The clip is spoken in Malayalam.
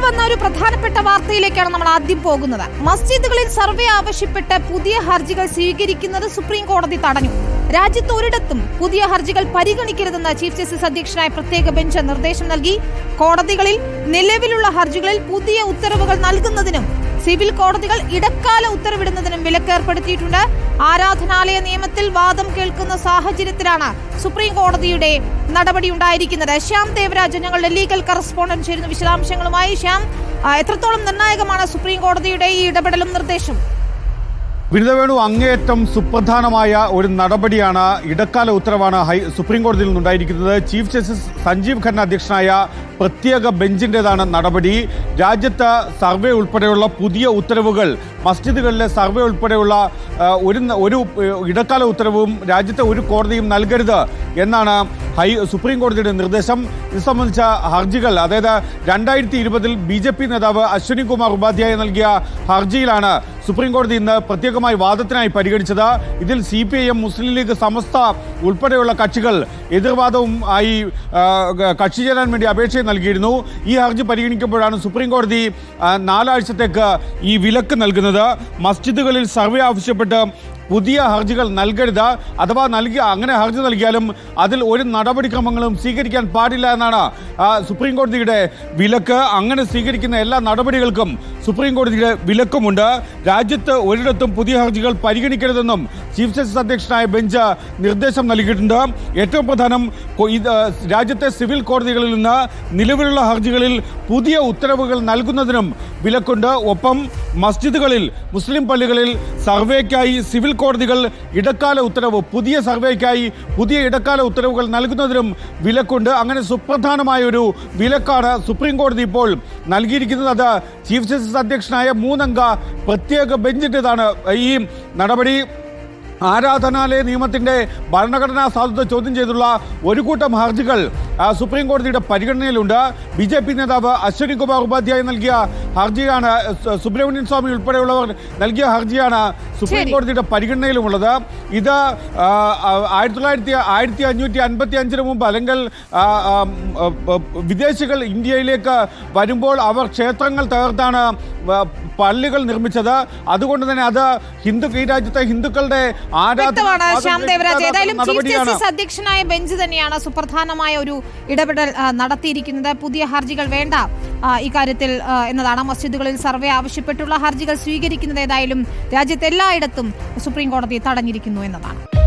വന്ന ഒരു പ്രധാനപ്പെട്ട വാർത്തയിലേക്കാണ് നമ്മൾ ആദ്യം പോകുന്നത്. മസ്ജിദുകളിൽ സർവേ ആവശ്യപ്പെട്ട് പുതിയ ഹർജികൾ സ്വീകരിക്കുന്നത് സുപ്രീം കോടതി തടഞ്ഞു. രാജ്യത്ത് ഒരിടത്തും പുതിയ ഹർജികൾ പരിഗണിക്കരുതെന്ന് ചീഫ് ജസ്റ്റിസ് അധ്യക്ഷനായ പ്രത്യേക ബെഞ്ച് നിർദ്ദേശം നൽകി. കോടതികളിൽ നിലവിലുള്ള ഹർജികളിൽ പുതിയ ഉത്തരവുകൾ നൽകുന്നതിനും സിവിൽ കോടതികൾ ഇടക്കാല ഉത്തരവിടുന്നതിനും വിലക്ക് ഏർപ്പെടുത്തിയിട്ടുണ്ട്. ആരാധനാലയ നിയമത്തിൽ വാദം കേൾക്കുന്ന സാഹചര്യത്തിലാണ് സുപ്രീം കോടതിയുടെ നടപടി ഉണ്ടായിരിക്കുന്നത്. ശ്യാം ദേവരാജ് ഞങ്ങളുടെ ലീഗൽ കറസ്പോണ്ടന്റ് ചേരുന്ന വിശദാംശങ്ങളുമായി. ശ്യാം, എത്രത്തോളം നിർണായകമാണ് സുപ്രീം കോടതിയുടെ ഈ ഇടപെടലും നിർദ്ദേശം? വിനിത, അങ്ങേയറ്റം സുപ്രധാനമായ ഒരു നടപടിയാണ്, ഇടക്കാല ഉത്തരവാണ് സുപ്രീം കോടതിയിൽ നിന്നുണ്ടായിരിക്കുന്നത്. ചീഫ് ജസ്റ്റിസ് സഞ്ജീവ് ഖന്ന അധ്യക്ഷനായ പ്രത്യേക ബെഞ്ചിൻ്റെതാണ് നടപടി. രാജ്യത്ത് സർവേ ഉൾപ്പെടെയുള്ള പുതിയ ഉത്തരവുകൾ, മസ്ജിദുകളിലെ സർവേ ഉൾപ്പെടെയുള്ള ഒരു ഇടക്കാല ഉത്തരവും രാജ്യത്തെ ഒരു കോടതിയും നൽകരുത് എന്നാണ് സുപ്രീം കോടതിയുടെ നിർദ്ദേശം. ഇത് സംബന്ധിച്ച ഹർജികൾ, അതായത് 2020 BJP നേതാവ് അശ്വിനി കുമാർ ഉപാധ്യായ നൽകിയ ഹർജിയിലാണ് സുപ്രീം കോടതി ഇന്ന് പ്രത്യേകമായി വാദത്തിനായി പരിഗണിച്ചത്. ഇതിൽ CPIM, മുസ്ലിം ലീഗ്, സമസ്ത ഉൾപ്പെടെയുള്ള കക്ഷികൾ എതിർവാദവും ആയി കക്ഷി ചേരാൻ വേണ്ടി അപേക്ഷ നൽകിയിരുന്നു. ഈ ഹർജി പരിഗണിക്കുമ്പോഴാണ് സുപ്രീം കോടതി 4 ആഴ്ചത്തേക്ക് ഈ വിലക്ക് നൽകുന്നത്. മസ്ജിദുകളിൽ സർവേ ആവശ്യപ്പെട്ട് പുതിയ ഹർജികൾ നൽകരുത്, അഥവാ അങ്ങനെ ഹർജി നൽകിയാലും അതിൽ ഒരു നടപടിക്രമങ്ങളും സ്വീകരിക്കാൻ പാടില്ല എന്നാണ് സുപ്രീം കോടതിയുടെ വിലക്ക്. അങ്ങനെ സ്വീകരിക്കുന്ന എല്ലാ നടപടികൾക്കും സുപ്രീം കോടതിയുടെ വിലക്കുമുണ്ട്. രാജ്യത്ത് ഒരിടത്തും പുതിയ ഹർജികൾ പരിഗണിക്കരുതെന്നും ചീഫ് ജസ്റ്റിസ് അധ്യക്ഷനായ ബെഞ്ച് നിർദ്ദേശം നൽകിയിട്ടുണ്ട്. ഏറ്റവും പ്രധാനം, രാജ്യത്തെ സിവിൽ കോടതികളിൽ നിന്ന് നിലവിലുള്ള ഹർജികളിൽ പുതിയ ഉത്തരവുകൾ നൽകുന്നതിനും വിലക്കുണ്ട്. ഒപ്പം മസ്ജിദുകളിൽ, മുസ്ലിം പള്ളികളിൽ സർവേക്കായി സിവിൽ കോടതികൾ ഇടക്കാല ഉത്തരവ്, പുതിയ സർവേക്കായി പുതിയ ഇടക്കാല ഉത്തരവുകൾ നൽകുന്നതിനും വിലക്കുണ്ട്. അങ്ങനെ സുപ്രധാനമായ ഒരു വിലക്കാണ് സുപ്രീം കോടതി ഇപ്പോൾ നൽകിയിരിക്കുന്നത്. അത് ചീഫ് ജസ്റ്റിസ് അധ്യക്ഷനായ 3 അംഗ പ്രത്യേക ബെഞ്ചിൻ്റെതാണ് ഈ നടപടി. ആരാധനാലയ നിയമത്തിൻ്റെ ഭരണഘടനാ സാധുത ചോദ്യം ചെയ്തുള്ള ഒരു കൂട്ടം ഹർജികൾ സുപ്രീം കോടതിയുടെ പരിഗണനയിലുണ്ട്. BJP നേതാവ് അശ്വിനി കുമാർ ഉപാധ്യായ നൽകിയ ഹർജിയാണ്, സുബ്രഹ്മണ്യൻ സ്വാമി ഉൾപ്പെടെയുള്ളവർ നൽകിയ ഹർജിയാണ് സുപ്രീം കോടതിയുടെ പരിഗണനയിലുമുള്ളത്. ഇത് 1555 മുമ്പ്, അല്ലെങ്കിൽ വിദേശികൾ ഇന്ത്യയിലേക്ക് വരുമ്പോൾ അവർ ക്ഷേത്രങ്ങൾ തകർത്താണ് പള്ളികൾ നിർമ്മിച്ചത്. അതുകൊണ്ട് തന്നെ അത് ഈ രാജ്യത്തെ ഹിന്ദുക്കളുടെ അധ്യക്ഷനായ ബെഞ്ച് തന്നെയാണ് സുപ്രധാനമായ ഒരു ഇടപെടൽ നടത്തിയിരിക്കുന്നത്. പുതിയ ഹർജികൾ വേണ്ട ഇക്കാര്യത്തിൽ എന്നതാണ്. മസ്ജിദുകളിൽ സർവേ ആവശ്യപ്പെട്ടുള്ള ഹർജികൾ സ്വീകരിക്കുന്നത് ഏതായാലും രാജ്യത്ത് എല്ലായിടത്തും സുപ്രീം കോടതി തടഞ്ഞിരിക്കുന്നു എന്നതാണ്.